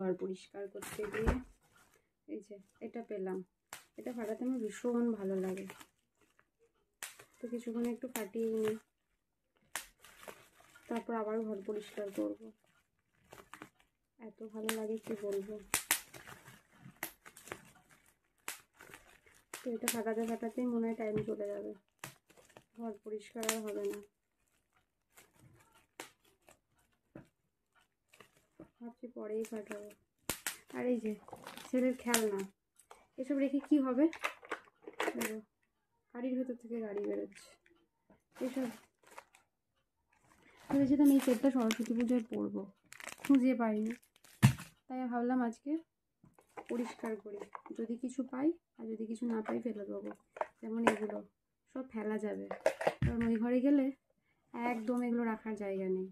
ঘর পরিষ্কার করতে গিয়ে এই যে এটা পেলাম, এটা ফাটাতে আমার ভীষণ ভালো লাগে। তো কিছুক্ষণ একটু ফাটিয়ে নিই, তারপর আবার ঘর পরিষ্কার করব। এত ভালো লাগে কি বলবো। তো এটা ফাটাতে ফাটাতেই মনে হয় টাইম চলে যাবে, ঘর পরিষ্কার আর হবে না। ভাবছি পরেই ফাটাবো। আর এই যে ছেলের খেলনা, এসব রেখে কি হবে? দেখো গাড়ির ভেতর থেকে গাড়ি বেরোচ্ছে। এসব ভেবেছিলাম এই সেটটা সরস্বতী পুজোয় পরবো, খুঁজে পাইনি, তাই ভাবলাম আজকে পরিষ্কার করি। যদি কিছু পাই, আর যদি কিছু না পাই ফেলে দেবো। যেমন এগুলো সব ফেলা যাবে, কারণ ওই ঘরে গেলে একদম এগুলো রাখার জায়গা নেই,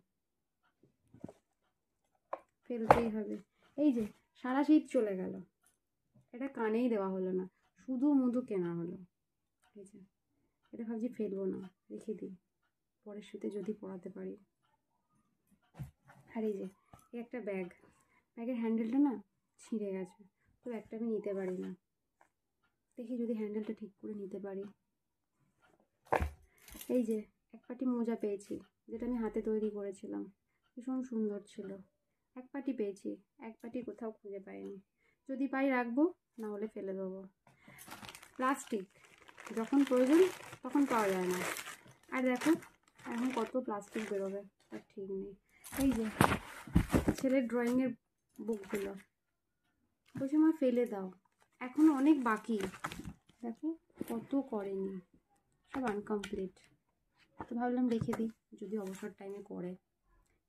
ফেলতেই হবে। এই যে সারা শীত চলে গেল, এটা কানেই দেওয়া হলো না, শুধু মধু কেনা হলো। এই যে এটা ভাবছি ফেলবো না, রেখে দিই, পরের শীতে যদি পরাতে পারি। আর এই যে একটা ব্যাগ, ব্যাগের হ্যান্ডেলটা না ছিঁড়ে গেছে, তো ব্যাগটা আমি নিতে পারি না। দেখি যদি হ্যান্ডেলটা ঠিক করে নিতে পারি। এই যে এক পাটি মোজা পেয়েছি, যেটা আমি হাতে তৈরি করেছিলাম, ভীষণ সুন্দর ছিল। এক পাটি পেয়েছি, এক পাটি কোথাও খুঁজে পাইনি। যদি পাই রাখবো, না হলে ফেলে দেবো। প্লাস্টিক যখন প্রয়োজন তখন পাওয়া যায় না। আর দেখো এখন কত প্লাস্টিক বেরোবে তার ঠিক নেই। এই যে ছেলের ড্রয়িংয়ের বুকগুলো, বলছে মা ফেলে দাও, এখনও অনেক বাকি। দেখো কত করেনি, সব আনকমপ্লিট। তো ভাবলাম রেখে দিই, যদি অবসর টাইমে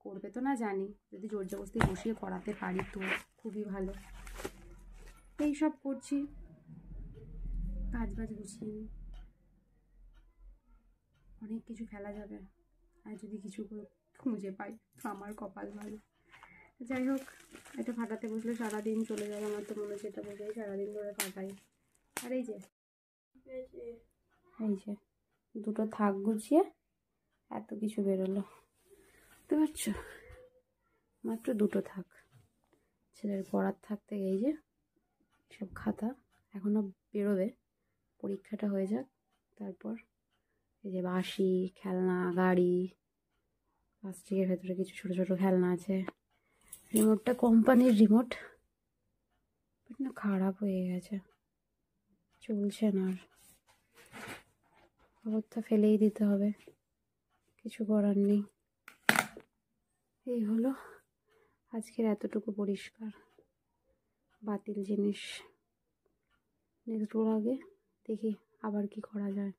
করবে তো না জানি, যদি জোর জবরদস্তি বসিয়ে করাতে পারি তো খুবই ভালো। এই সব করছি, কাজ বাজ গুছিয়ে নিই। অনেক কিছু ফেলা যাবে, আর যদি কিছু খুঁজে পাই তো আমার কপাল ভালো। যাই হোক, এটা ফাটাতে বসলে সারাদিন চলে যাবে। আমার তো মনে হচ্ছে এটা বসেই সারাদিন ধরে ফাটাই। আর এই যে দুটো থাক গুছিয়ে এত কিছু বেরোলো, বুঝতে পারছো? মাত্র দুটো থাক, ছেলের পড়ার থাক থেকে এই যে সব খাতা এখনও বেরোবে, পরীক্ষাটা হয়ে যাক তারপর। এই যে বাঁশি, খেলনা, গাড়ি, প্লাস্টিকের ভেতরে কিছু ছোটো ছোটো খেলনা আছে। রিমোটটা কোম্পানির রিমোট, বাট না খারাপ হয়ে গেছে, চলছে না আর। অবস্থা ফেলেই দিতে হবে, কিছু করার নেই। এই হলো আজকের এতটুকু পরিষ্কার। বাতিল জিনিস নেক্সট ডোর আগে দেখি আবার কি করা যায়।